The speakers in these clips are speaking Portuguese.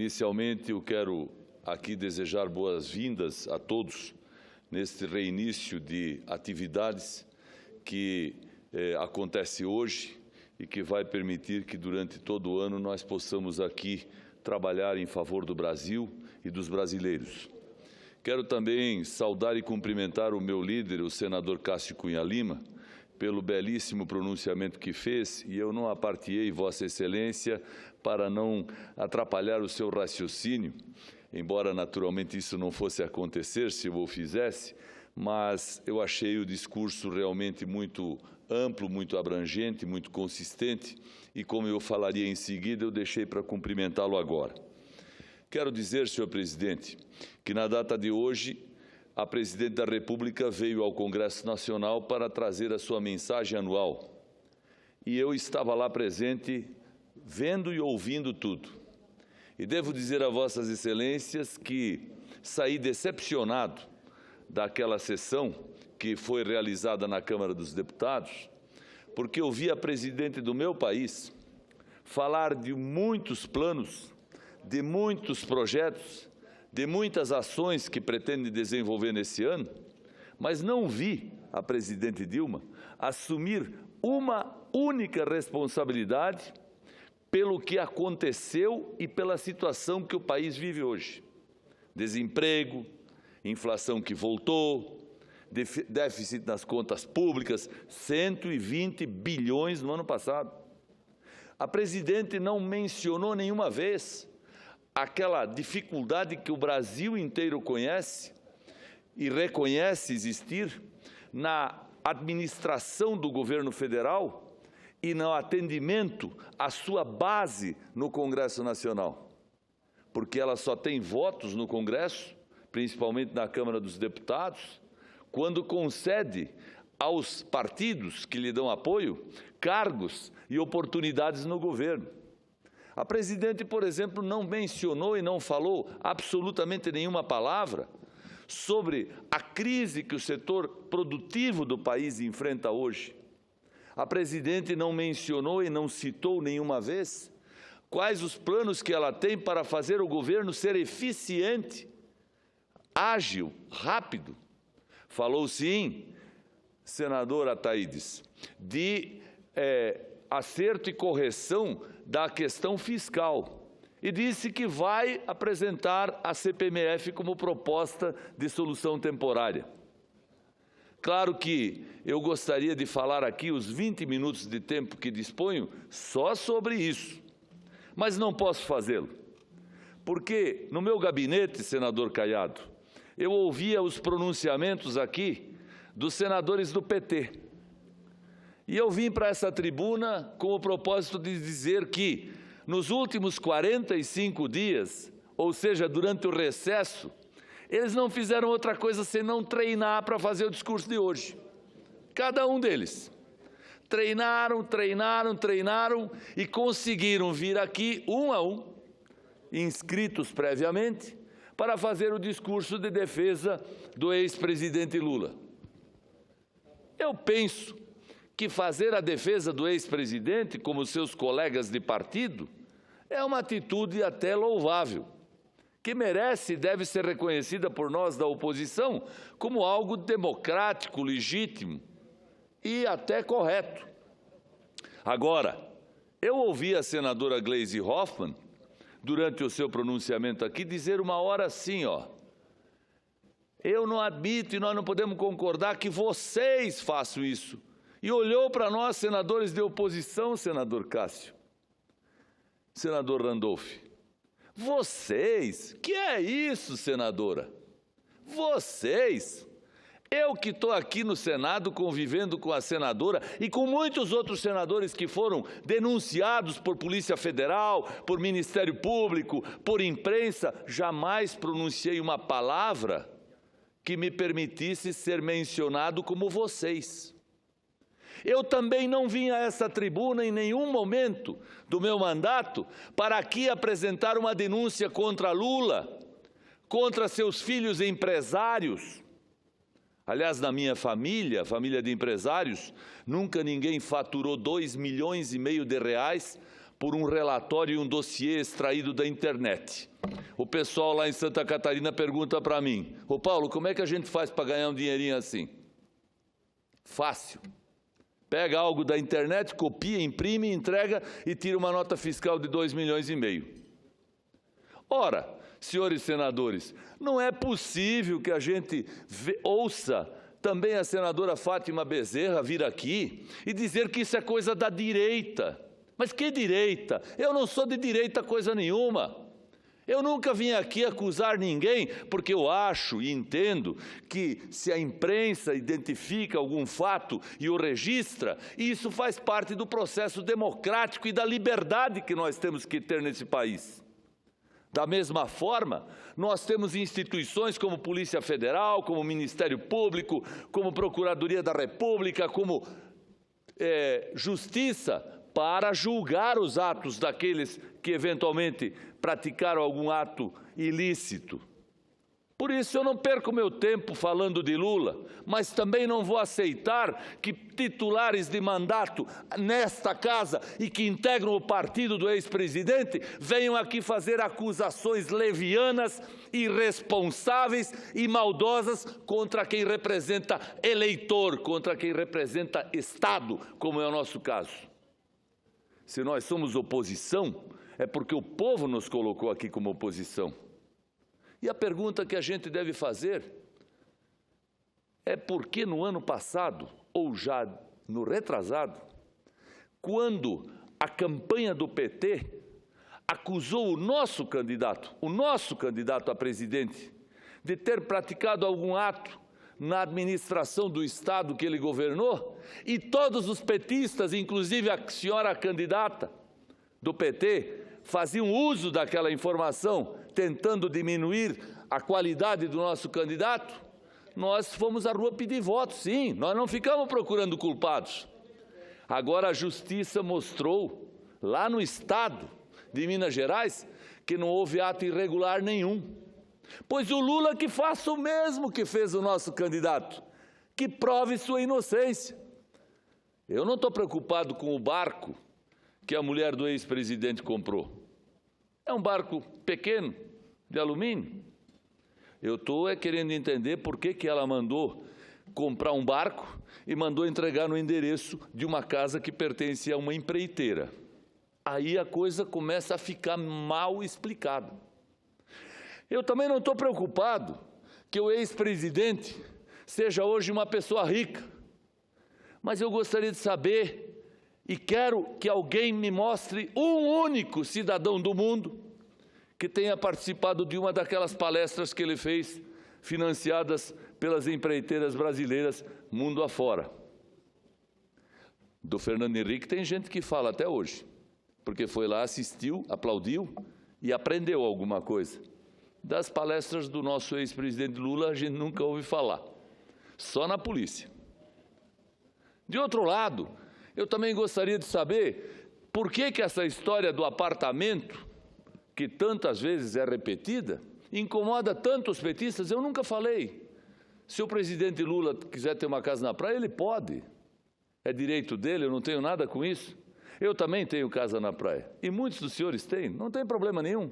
Inicialmente, eu quero aqui desejar boas-vindas a todos neste reinício de atividades que acontece hoje e que vai permitir que durante todo o ano nós possamos aqui trabalhar em favor do Brasil e dos brasileiros. Quero também saudar e cumprimentar o meu líder, o senador Cássio Cunha Lima, pelo belíssimo pronunciamento que fez, e eu não apartei Vossa Excelência para não atrapalhar o seu raciocínio, embora naturalmente isso não fosse acontecer se eu o fizesse, mas eu achei o discurso realmente muito amplo, muito abrangente, muito consistente, e como eu falaria em seguida, eu deixei para cumprimentá-lo agora. Quero dizer, senhor presidente, que na data de hoje, a Presidente da República veio ao Congresso Nacional para trazer a sua mensagem anual. E eu estava lá presente, vendo e ouvindo tudo. E devo dizer a Vossas Excelências que saí decepcionado daquela sessão que foi realizada na Câmara dos Deputados, porque eu vi a Presidente do meu país falar de muitos planos, de muitos projetos, de muitas ações que pretende desenvolver nesse ano, mas não vi a Presidente Dilma assumir uma única responsabilidade pelo que aconteceu e pela situação que o país vive hoje. Desemprego, inflação que voltou, déficit nas contas públicas, 120 bilhões no ano passado. A Presidente não mencionou nenhuma vez aquela dificuldade que o Brasil inteiro conhece e reconhece existir na administração do governo federal e no atendimento à sua base no Congresso Nacional. Porque ela só tem votos no Congresso, principalmente na Câmara dos Deputados, quando concede aos partidos que lhe dão apoio cargos e oportunidades no governo. A Presidente, por exemplo, não mencionou e não falou absolutamente nenhuma palavra sobre a crise que o setor produtivo do país enfrenta hoje. A Presidente não mencionou e não citou nenhuma vez quais os planos que ela tem para fazer o governo ser eficiente, ágil, rápido. Falou sim, senadora Thaídes, de acerto e correção da questão fiscal e disse que vai apresentar a CPMF como proposta de solução temporária. Claro que eu gostaria de falar aqui os 20 minutos de tempo que disponho só sobre isso, mas não posso fazê-lo, porque no meu gabinete, senador Caiado, eu ouvia os pronunciamentos aqui dos senadores do PT. E eu vim para essa tribuna com o propósito de dizer que, nos últimos 45 dias, ou seja, durante o recesso, eles não fizeram outra coisa senão treinar para fazer o discurso de hoje. Cada um deles. Treinaram e conseguiram vir aqui, um a um, inscritos previamente, para fazer o discurso de defesa do ex-presidente Lula. Eu penso que fazer a defesa do ex-presidente, como seus colegas de partido, é uma atitude até louvável, que merece e deve ser reconhecida por nós da oposição como algo democrático, legítimo e até correto. Agora, eu ouvi a senadora Gleisi Hoffmann, durante o seu pronunciamento aqui, dizer uma hora assim, eu não admito e nós não podemos concordar que vocês façam isso. E olhou para nós, senadores de oposição, senador Cássio, senador Randolph. Vocês? Que é isso, senadora? Vocês? Eu que estou aqui no Senado convivendo com a senadora e com muitos outros senadores que foram denunciados por Polícia Federal, por Ministério Público, por imprensa, jamais pronunciei uma palavra que me permitisse ser mencionado como vocês. Eu também não vim a essa tribuna em nenhum momento do meu mandato para aqui apresentar uma denúncia contra Lula, contra seus filhos empresários. Aliás, na minha família, família de empresários, nunca ninguém faturou 2,5 milhões de reais por um relatório e um dossiê extraído da internet. O pessoal lá em Santa Catarina pergunta para mim: ô Paulo, como é que a gente faz para ganhar um dinheirinho assim? Fácil. Pega algo da internet, copia, imprime, entrega e tira uma nota fiscal de 2,5 milhões. Ora, senhores senadores, não é possível que a gente ouça também a senadora Fátima Bezerra vir aqui e dizer que isso é coisa da direita. Mas que direita? Eu não sou de direita coisa nenhuma. Eu nunca vim aqui acusar ninguém, porque eu acho e entendo que se a imprensa identifica algum fato e o registra, isso faz parte do processo democrático e da liberdade que nós temos que ter nesse país. Da mesma forma, nós temos instituições como Polícia Federal, como Ministério Público, como Procuradoria da República, como Justiça, para julgar os atos daqueles que eventualmente praticaram algum ato ilícito. Por isso eu não perco meu tempo falando de Lula, mas também não vou aceitar que titulares de mandato nesta casa e que integram o partido do ex-presidente venham aqui fazer acusações levianas, irresponsáveis e maldosas contra quem representa eleitor, contra quem representa Estado, como é o nosso caso. Se nós somos oposição, é porque o povo nos colocou aqui como oposição. E a pergunta que a gente deve fazer é por que no ano passado, ou já no retrasado, quando a campanha do PT acusou o nosso candidato a presidente, de ter praticado algum ato na administração do Estado que ele governou, e todos os petistas, inclusive a senhora candidata do PT, faziam uso daquela informação, tentando diminuir a qualidade do nosso candidato, nós fomos à rua pedir voto, sim, nós não ficamos procurando culpados. Agora a Justiça mostrou, lá no Estado de Minas Gerais, que não houve ato irregular nenhum. Pois o Lula que faça o mesmo que fez o nosso candidato, que prove sua inocência. Eu não estou preocupado com o barco que a mulher do ex-presidente comprou. É um barco pequeno, de alumínio. Eu estou querendo entender por que ela mandou comprar um barco e mandou entregar no endereço de uma casa que pertence a uma empreiteira. Aí a coisa começa a ficar mal explicada. Eu também não estou preocupado que o ex-presidente seja hoje uma pessoa rica, mas eu gostaria de saber, e quero que alguém me mostre um único cidadão do mundo que tenha participado de uma daquelas palestras que ele fez, financiadas pelas empreiteiras brasileiras mundo afora. Do Fernando Henrique tem gente que fala até hoje, porque foi lá, assistiu, aplaudiu e aprendeu alguma coisa. Das palestras do nosso ex-presidente Lula, a gente nunca ouve falar, só na polícia. De outro lado, eu também gostaria de saber por que essa história do apartamento, que tantas vezes é repetida, incomoda tanto os petistas. Eu nunca falei. Se o presidente Lula quiser ter uma casa na praia, ele pode. É direito dele, eu não tenho nada com isso. Eu também tenho casa na praia. E muitos dos senhores têm, não tem problema nenhum.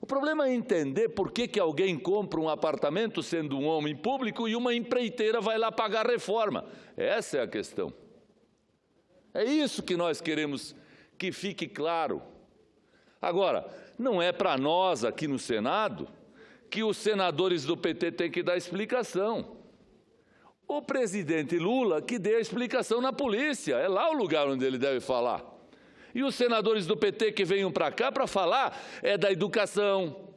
O problema é entender por que alguém compra um apartamento sendo um homem público e uma empreiteira vai lá pagar reforma. Essa é a questão. É isso que nós queremos que fique claro. Agora, não é para nós aqui no Senado que os senadores do PT têm que dar explicação. O presidente Lula que dê a explicação na polícia, é lá o lugar onde ele deve falar. E os senadores do PT que venham para cá para falar é da educação,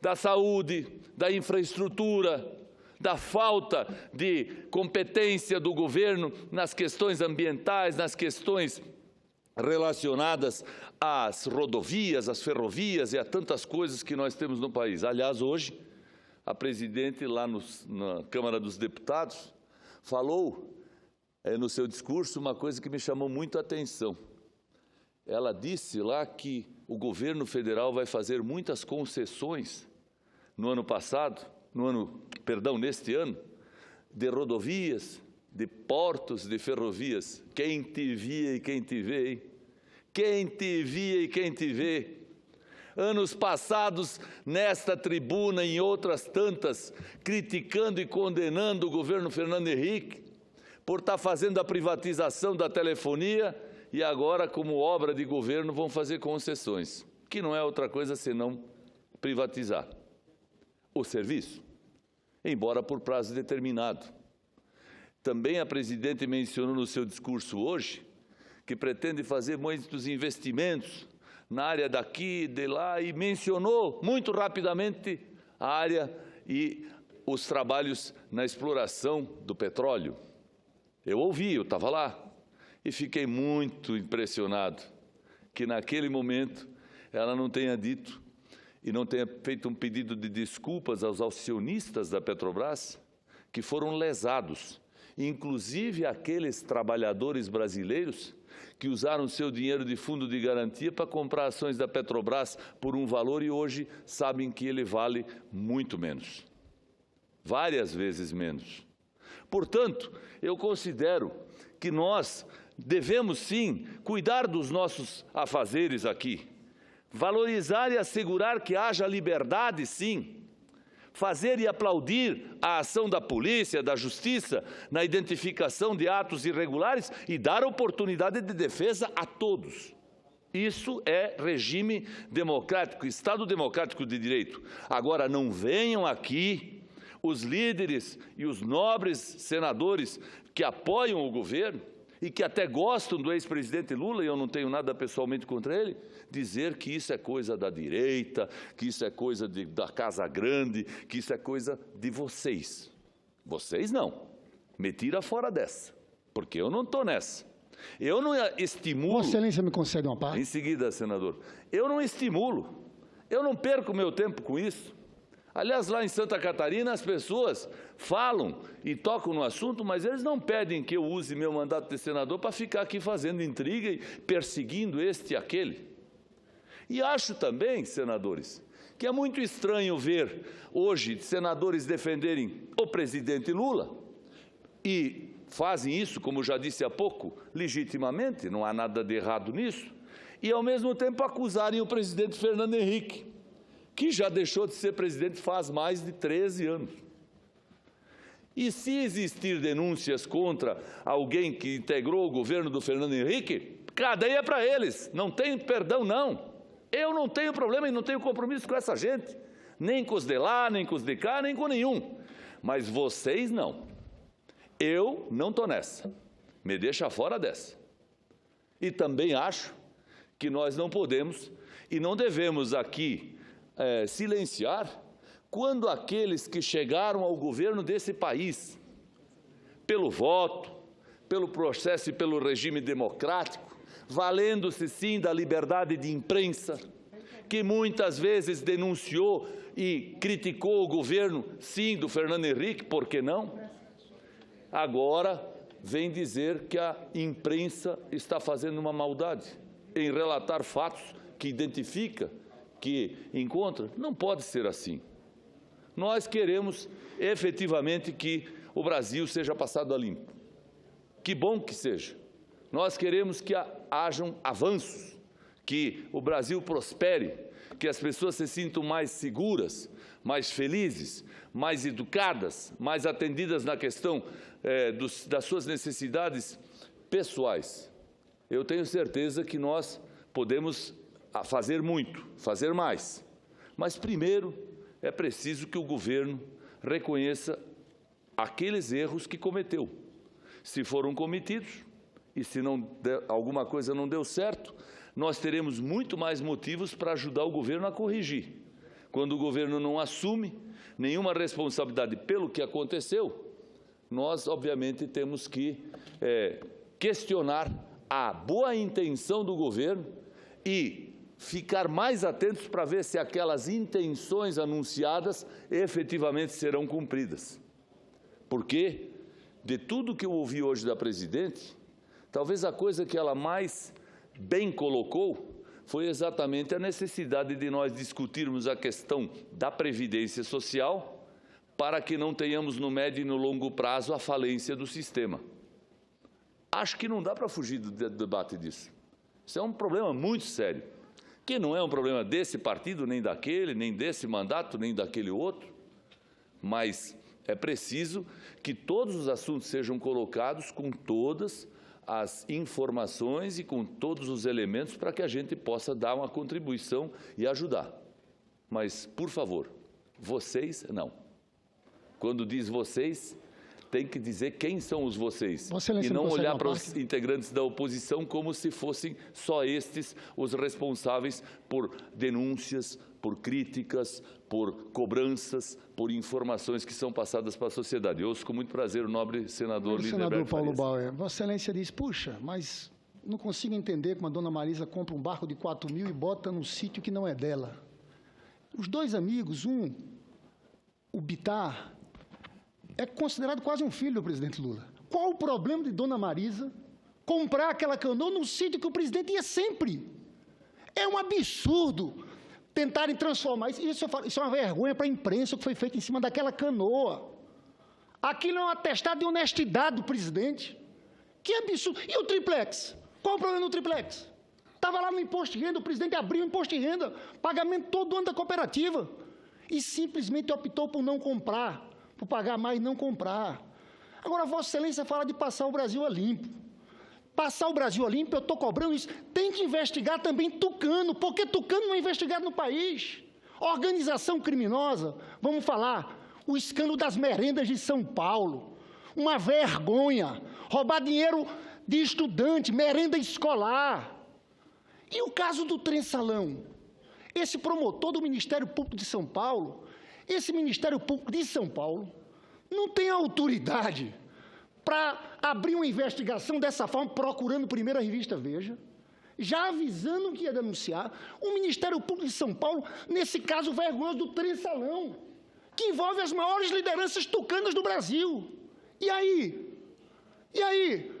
da saúde, da infraestrutura, da falta de competência do governo nas questões ambientais, nas questões relacionadas às rodovias, às ferrovias e a tantas coisas que nós temos no país. Aliás, hoje, a presidente lá na Câmara dos Deputados falou no seu discurso uma coisa que me chamou muito a atenção. Ela disse lá que o governo federal vai fazer muitas concessões neste ano, de rodovias, de portos, de ferrovias. Quem te via e quem te vê, hein? quem te via e quem te vê. Anos passados, nesta tribuna e em outras tantas, criticando e condenando o governo Fernando Henrique por estar fazendo a privatização da telefonia e agora, como obra de governo, vão fazer concessões, que não é outra coisa senão privatizar o serviço, embora por prazo determinado. Também a presidente mencionou no seu discurso hoje que pretende fazer muitos investimentos na área daqui, de lá, e mencionou muito rapidamente a área e os trabalhos na exploração do petróleo. Eu ouvi, eu estava lá, e fiquei muito impressionado que naquele momento ela não tenha dito e não tenha feito um pedido de desculpas aos acionistas da Petrobras que foram lesados, inclusive aqueles trabalhadores brasileiros que usaram seu dinheiro de fundo de garantia para comprar ações da Petrobras por um valor e hoje sabem que ele vale muito menos, várias vezes menos. Portanto, eu considero que nós devemos sim cuidar dos nossos afazeres aqui, valorizar e assegurar que haja liberdade sim, fazer e aplaudir a ação da polícia, da justiça, na identificação de atos irregulares e dar oportunidade de defesa a todos. Isso é regime democrático, Estado democrático de direito. Agora, não venham aqui os líderes e os nobres senadores que apoiam o governo e que até gostam do ex-presidente Lula, e eu não tenho nada pessoalmente contra ele, dizer que isso é coisa da direita, que isso é coisa da Casa Grande, que isso é coisa de vocês. Vocês não. Me tira fora dessa, porque eu não estou nessa. Eu não estimulo... Vossa Excelência me concede uma parte? Em seguida, senador. Eu não estimulo, eu não perco meu tempo com isso. Aliás, lá em Santa Catarina, as pessoas falam e tocam no assunto, mas eles não pedem que eu use meu mandato de senador para ficar aqui fazendo intriga e perseguindo este e aquele. E acho também, senadores, que é muito estranho ver hoje senadores defenderem o presidente Lula e fazem isso, como já disse há pouco, legitimamente, não há nada de errado nisso, e ao mesmo tempo acusarem o presidente Fernando Henrique, que já deixou de ser presidente faz mais de 13 anos. E se existir denúncias contra alguém que integrou o governo do Fernando Henrique, cadeia para eles, não tem perdão não. Eu não tenho problema e não tenho compromisso com essa gente, nem com os de lá, nem com os de cá, nem com nenhum. Mas vocês não. Eu não estou nessa. Me deixa fora dessa. E também acho que nós não podemos e não devemos aqui silenciar quando aqueles que chegaram ao governo desse país, pelo voto, pelo processo e pelo regime democrático, valendo-se sim da liberdade de imprensa, que muitas vezes denunciou e criticou o governo, sim, do Fernando Henrique, por que não? Agora vem dizer que a imprensa está fazendo uma maldade em relatar fatos que identifica, que encontra. Não pode ser assim. Nós queremos efetivamente que o Brasil seja passado a limpo. Que bom que seja. Nós queremos que hajam avanços, que o Brasil prospere, que as pessoas se sintam mais seguras, mais felizes, mais educadas, mais atendidas na questão das suas necessidades pessoais. Eu tenho certeza que nós podemos fazer muito, fazer mais. Mas, primeiro, é preciso que o governo reconheça aqueles erros que cometeu. Se foram cometidos, e se alguma coisa não deu certo, nós teremos muito mais motivos para ajudar o governo a corrigir. Quando o governo não assume nenhuma responsabilidade pelo que aconteceu, nós, obviamente, temos que questionar a boa intenção do governo e ficar mais atentos para ver se aquelas intenções anunciadas efetivamente serão cumpridas. Porque, de tudo que eu ouvi hoje da presidente, talvez a coisa que ela mais bem colocou foi exatamente a necessidade de nós discutirmos a questão da previdência social para que não tenhamos no médio e no longo prazo a falência do sistema. Acho que não dá para fugir do debate disso. Isso é um problema muito sério, que não é um problema desse partido, nem daquele, nem desse mandato, nem daquele outro, mas é preciso que todos os assuntos sejam colocados com todas as informações e com todos os elementos para que a gente possa dar uma contribuição e ajudar. Mas, por favor, vocês, não. Quando diz vocês, tem que dizer quem são os vocês. E não olhar para os integrantes da oposição como se fossem só estes os responsáveis por denúncias, por críticas, por cobranças, por informações que são passadas para a sociedade. Eu ouço com muito prazer o nobre senador Senador Paulo Bauer, Vossa Excelência diz, puxa, mas não consigo entender como a dona Marisa compra um barco de 4 mil e bota num sítio que não é dela. Os dois amigos, o Bittar, é considerado quase um filho do presidente Lula. Qual o problema de dona Marisa comprar aquela canoa num sítio que o presidente ia sempre? É um absurdo tentarem transformar isso. Isso é uma vergonha para a imprensa, o que foi feito em cima daquela canoa. Aquilo é um atestado de honestidade do presidente. Que absurdo. E o triplex? Qual o problema do triplex? Estava lá no imposto de renda, o presidente abriu o imposto de renda, pagamento todo ano da cooperativa, e simplesmente optou por não comprar, por pagar mais e não comprar. Agora, Vossa Excelência fala de passar o Brasil a limpo. Passar o Brasil a limpo, eu estou cobrando isso. Tem que investigar também Tucano, porque Tucano não é investigado no país. Organização criminosa, vamos falar, o escândalo das merendas de São Paulo, uma vergonha, roubar dinheiro de estudante, merenda escolar. E o caso do Trem-Salão? Esse promotor do Ministério Público de São Paulo, esse Ministério Público de São Paulo não tem autoridade para abrir uma investigação dessa forma, procurando primeiro a revista Veja, já avisando que ia denunciar, o Ministério Público de São Paulo, nesse caso vergonhoso do Trem-Salão, que envolve as maiores lideranças tucanas do Brasil. E aí? E aí?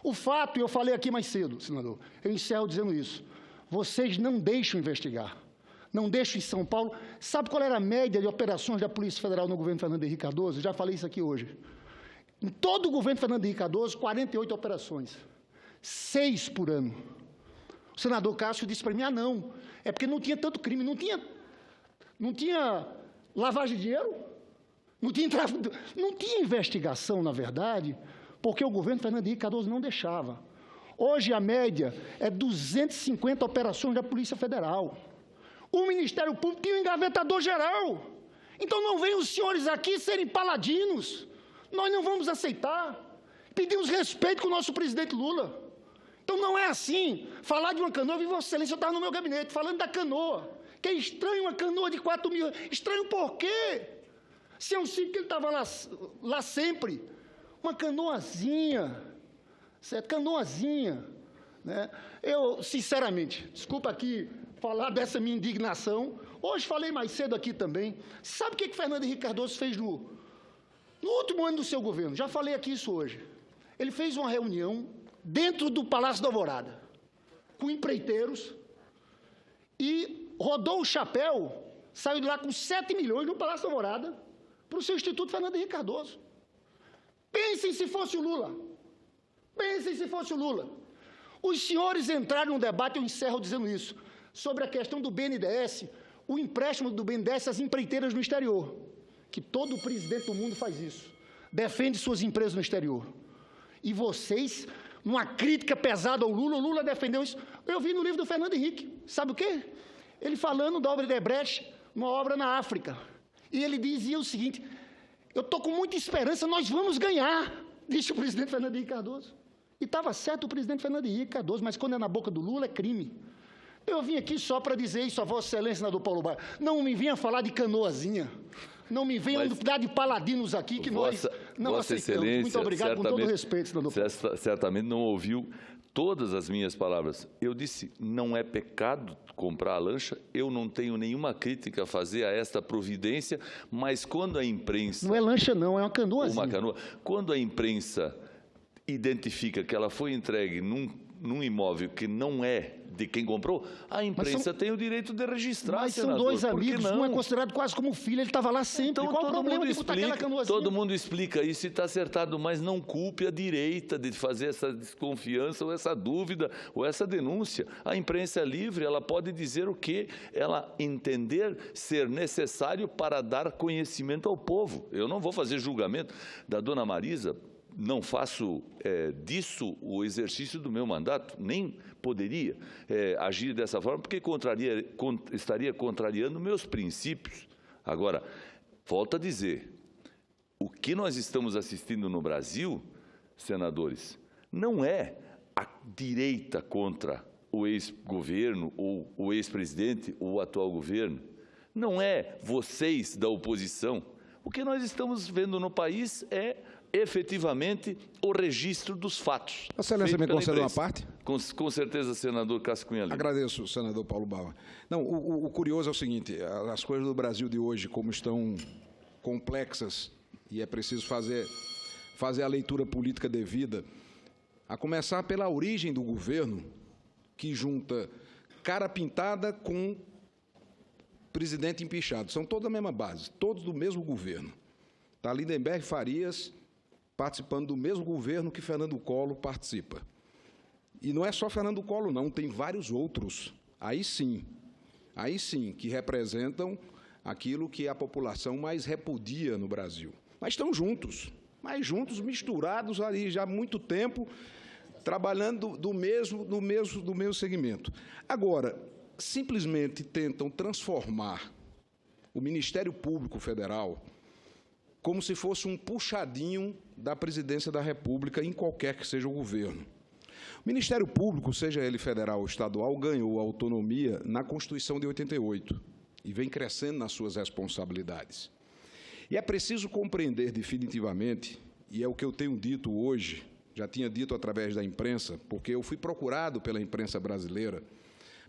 O fato, eu falei aqui mais cedo, senador, eu encerro dizendo isso, vocês não deixam investigar, não deixam em São Paulo. Sabe qual era a média de operações da Polícia Federal no governo Fernando Henrique Cardoso? Já falei isso aqui hoje. Em todo o governo Fernando Henrique Cardoso, 48 operações, 6 por ano. O senador Cássio disse para mim, não, é porque não tinha tanto crime, não tinha lavagem de dinheiro, não tinha tráfico, não tinha investigação, na verdade, porque o governo Fernando Henrique Cardoso não deixava. Hoje a média é 250 operações da Polícia Federal. O Ministério Público tinha um engavetador geral. Então não venham os senhores aqui serem paladinos. Nós não vamos aceitar. Pedimos respeito com o nosso presidente Lula. Então não é assim. Falar de uma canoa, e Vossa Excelência, eu estava no meu gabinete falando da canoa. Que é estranho uma canoa de 4 mil. Estranho por quê? Se é um sítio que ele estava lá sempre. Uma canoazinha, certo? Canoazinha, né? Eu, sinceramente, desculpa aqui falar dessa minha indignação, hoje falei mais cedo aqui também, sabe o que Fernando Henrique Cardoso fez no último ano do seu governo? Já falei aqui isso hoje. Ele fez uma reunião dentro do Palácio da Alvorada, com empreiteiros, e rodou o chapéu, saiu de lá com 7 milhões no Palácio da Alvorada, para o seu Instituto Fernando Henrique Cardoso. Pensem se fosse o Lula. Pensem se fosse o Lula. Os senhores entraram num debate, eu encerro dizendo isso, sobre a questão do BNDES, o empréstimo do BNDES às empreiteiras no exterior, que todo presidente do mundo faz isso, defende suas empresas no exterior. E vocês, numa crítica pesada ao Lula, o Lula defendeu isso. Eu vi no livro do Fernando Henrique, sabe o quê? Ele falando da obra de Debrecht, uma obra na África. E ele dizia o seguinte, eu estou com muita esperança, nós vamos ganhar, disse o presidente Fernando Henrique Cardoso. E estava certo o presidente Fernando Henrique Cardoso, mas quando é na boca do Lula é crime. Eu vim aqui só para dizer isso a Vossa Excelência, senador Paulo Bauer. Não me venha falar de canoazinha. Não me venham dar de paladinos aqui que nós não aceitamos. Muito obrigado, com todo o respeito, senador Paulo. Certamente não ouviu todas as minhas palavras. Eu disse, não é pecado comprar a lancha, eu não tenho nenhuma crítica a fazer a esta providência, mas quando a imprensa... Não é lancha não, é uma canoazinha. Uma canoa. Quando a imprensa identifica que ela foi entregue num imóvel que não é de quem comprou, a imprensa tem o direito de registrar, Mas senador. são dois Por que amigos, não? um é considerado quase como filho, ele estava lá sempre. Então, Qual o problema de botar aquela canoazinha? todo mundo explica isso e está acertado, mas não culpe a direita de fazer essa desconfiança ou essa dúvida ou essa denúncia. A imprensa é livre, ela pode dizer o que ela entender ser necessário para dar conhecimento ao povo. Eu não vou fazer julgamento da dona Marisa, não faço disso o exercício do meu mandato, nem poderia agir dessa forma, porque estaria contrariando meus princípios. Agora, volto a dizer, o que nós estamos assistindo no Brasil, senadores, não é a direita contra o ex-governo, ou o ex-presidente, ou o atual governo. Não é vocês da oposição. O que nós estamos vendo no país é, efetivamente, o registro dos fatos. A Excelência me concede uma parte? Com certeza, senador Cássio Cunha Lima. Agradeço, senador Paulo Bauer. Não, o curioso é o seguinte, as coisas do Brasil de hoje, como estão complexas, e é preciso fazer a leitura política devida, a começar pela origem do governo, que junta cara pintada com presidente empichado. São todos da mesma base, todos do mesmo governo. Está Lindenberg Farias participando do mesmo governo que Fernando Collor participa. E não é só Fernando Collor, não, tem vários outros. Aí sim, que representam aquilo que a população mais repudia no Brasil. Mas estão juntos, misturados ali já há muito tempo, trabalhando do mesmo segmento. Agora, simplesmente tentam transformar o Ministério Público Federal como se fosse um puxadinho da presidência da República em qualquer que seja o governo. O Ministério Público, seja ele federal ou estadual, ganhou autonomia na Constituição de 88 e vem crescendo nas suas responsabilidades. E é preciso compreender definitivamente, e é o que eu tenho dito hoje, já tinha dito através da imprensa, porque eu fui procurado pela imprensa brasileira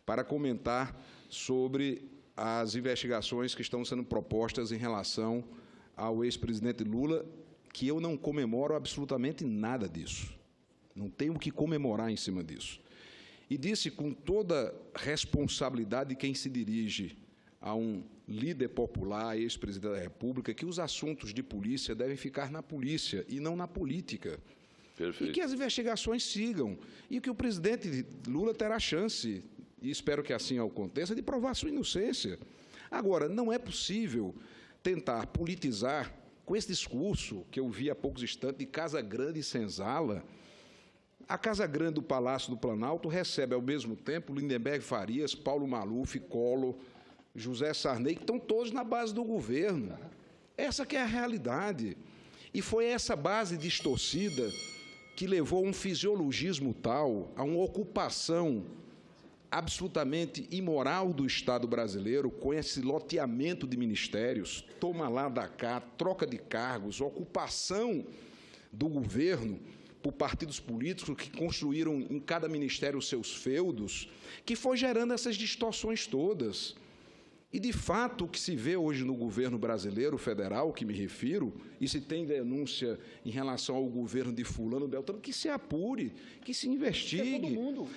para comentar sobre as investigações que estão sendo propostas em relação ao ex-presidente Lula, que eu não comemoro absolutamente nada disso. Não tenho o que comemorar em cima disso. E disse com toda responsabilidade de quem se dirige a um líder popular, ex-presidente da República, que os assuntos de polícia devem ficar na polícia e não na política. Perfeito. E que as investigações sigam. E que o presidente Lula terá chance, e espero que assim aconteça, de provar sua inocência. Agora, não é possível tentar politizar com esse discurso que eu vi há poucos instantes de Casa Grande e Senzala. A Casa Grande do Palácio do Planalto recebe, ao mesmo tempo, Lindenberg Farias, Paulo Maluf, Collor, José Sarney, que estão todos na base do governo. Essa que é a realidade. E foi essa base distorcida que levou a um fisiologismo tal, a uma ocupação absolutamente imoral do Estado brasileiro, com esse loteamento de ministérios, toma lá da cá, troca de cargos, ocupação do governo por partidos políticos que construíram em cada ministério os seus feudos, que foi gerando essas distorções todas. E, de fato, o que se vê hoje no governo brasileiro, federal, que me refiro, e se tem denúncia em relação ao governo de fulano, Beltrano, que se apure, que se investigue. É todo mundo.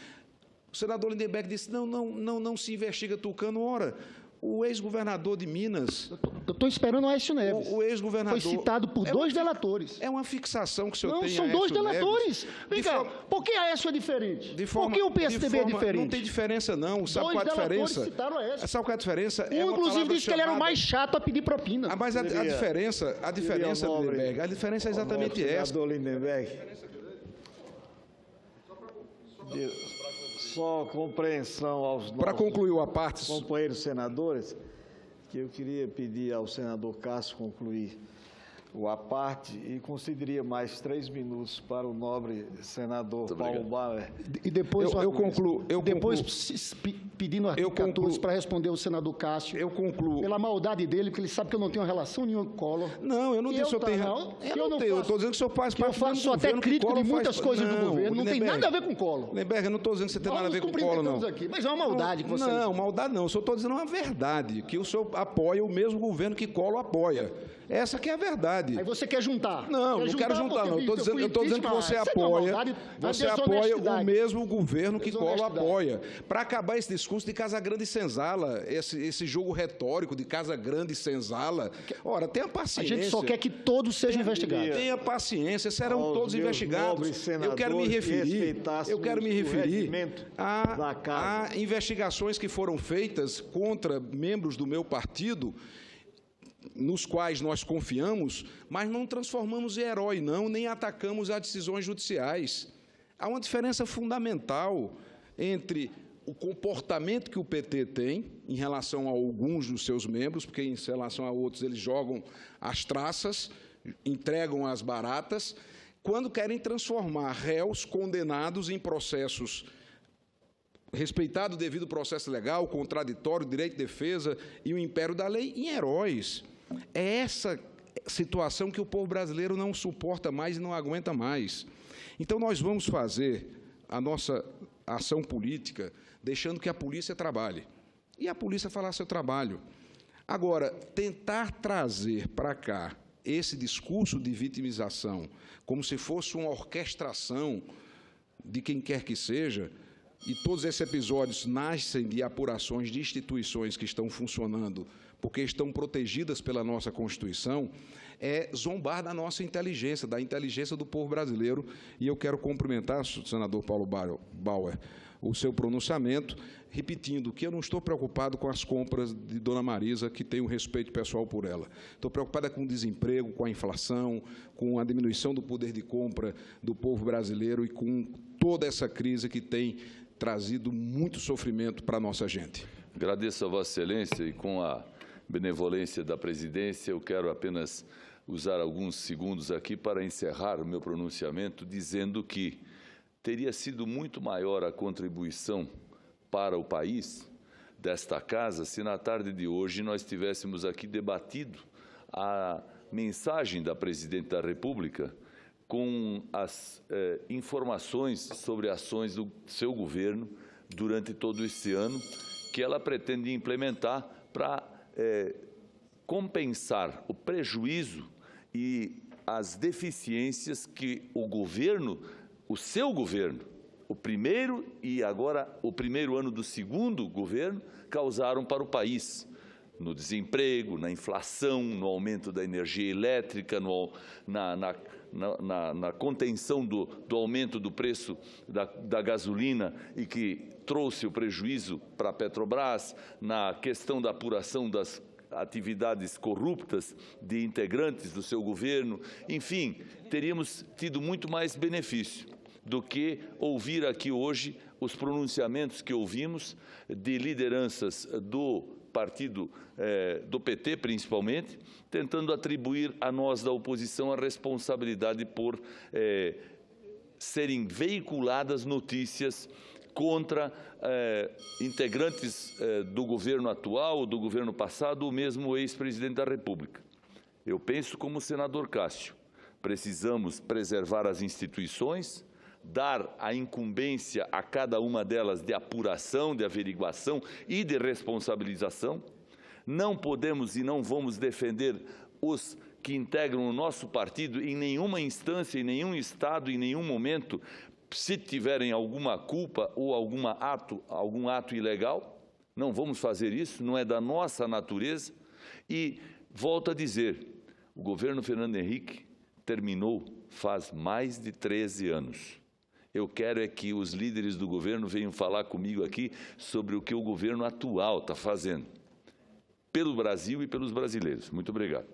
O senador Lindenberg disse, não se investiga Tucano. Ora, o ex-governador de Minas... Eu estou esperando o Aécio Neves. O ex-governador... Foi citado por dois delatores. É uma fixação que o senhor tem. Não, são dois delatores. Vem cá, por que Aécio é diferente? Por que o PSDB é diferente? Não tem diferença, não. Sabe qual é a diferença? Citaram Aécio. Sabe qual é a diferença? Inclusive, disse que ele era o mais chato a pedir propina. Mas a diferença, Lindenberg, a diferença é exatamente essa. Senador Lindenberg, só compreensão aos para concluir o aparte, companheiros senadores, que eu queria pedir ao senador Cássio concluir o aparte e concederia mais 3 minutos para o nobre senador Paulo Bauer. E depois eu concluo. Pedindo artigo 14 para responder o senador Cássio. Eu concluo. Pela maldade dele, porque ele sabe que eu não tenho relação nenhuma com o Collor. Não, eu não disse que o senhor tem relação. Eu estou dizendo que o senhor faz parte do governo. Eu faço até crítico de muitas coisas do governo. Não tem nada a ver com o Collor. Lindenberg, eu não estou dizendo que você tem nada a ver com o Collor, não. Aqui, mas é uma maldade que você... Não, maldade não. Eu só estou dizendo uma verdade, que o senhor apoia o mesmo governo que Collor apoia. Essa que é a verdade. verdade. Aí você quer juntar. Não, não quero juntar, não. Eu estou dizendo que você apoia o mesmo governo que Collor apoia. Para acabar esse discurso de Casa Grande e Senzala, esse jogo retórico de Casa Grande e Senzala, ora, tenha paciência. A gente só quer que todos sejam investigados. Tenha paciência, serão todos investigados. Eu quero me referir a investigações que foram feitas contra membros do meu partido, nos quais nós confiamos, mas não transformamos em herói, não, nem atacamos as decisões judiciais. Há uma diferença fundamental entre o comportamento que o PT tem em relação a alguns dos seus membros, porque em relação a outros eles jogam as traças, entregam as baratas, quando querem transformar réus condenados em processos respeitado o devido processo legal, contraditório, direito de defesa e o império da lei em heróis. É essa situação que o povo brasileiro não suporta mais e não aguenta mais. Então, nós vamos fazer a nossa ação política deixando que a polícia trabalhe. E a polícia falar seu trabalho. Agora, tentar trazer para cá esse discurso de vitimização como se fosse uma orquestração de quem quer que seja, e todos esses episódios nascem de apurações de instituições que estão funcionando porque estão protegidas pela nossa Constituição, é zombar da nossa inteligência, da inteligência do povo brasileiro. E eu quero cumprimentar, senador Paulo Bauer, o seu pronunciamento, repetindo que eu não estou preocupado com as compras de Dona Marisa, que tenho respeito pessoal por ela. Estou preocupada com o desemprego, com a inflação, com a diminuição do poder de compra do povo brasileiro e com toda essa crise que tem trazido muito sofrimento para a nossa gente. Agradeço a Vossa Excelência e, com a benevolência da presidência, eu quero apenas usar alguns segundos aqui para encerrar o meu pronunciamento, dizendo que teria sido muito maior a contribuição para o país desta Casa se na tarde de hoje nós tivéssemos aqui debatido a mensagem da Presidente da República com as informações sobre ações do seu governo durante todo esse ano que ela pretende implementar para compensar o prejuízo e as deficiências que o governo, o seu governo, o primeiro e agora o primeiro ano do segundo governo, causaram para o país, no desemprego, na inflação, no aumento da energia elétrica, na contenção do aumento do preço da gasolina e que trouxe o prejuízo para a Petrobras, na questão da apuração das atividades corruptas de integrantes do seu governo. Enfim, teríamos tido muito mais benefício do que ouvir aqui hoje os pronunciamentos que ouvimos de lideranças do partido do PT, principalmente, tentando atribuir a nós da oposição a responsabilidade por serem veiculadas notícias contra integrantes do governo atual, do governo passado, ou mesmo o ex-presidente da República. Eu penso como o senador Cássio, precisamos preservar as instituições, dar a incumbência a cada uma delas de apuração, de averiguação e de responsabilização. Não podemos e não vamos defender os que integram o nosso partido em nenhuma instância, em nenhum estado, em nenhum momento, se tiverem alguma culpa ou algum ato ilegal. Não vamos fazer isso, não é da nossa natureza. E volto a dizer, o governo Fernando Henrique terminou faz mais de 13 anos. Eu quero é que os líderes do governo venham falar comigo aqui sobre o que o governo atual está fazendo, pelo Brasil e pelos brasileiros. Muito obrigado.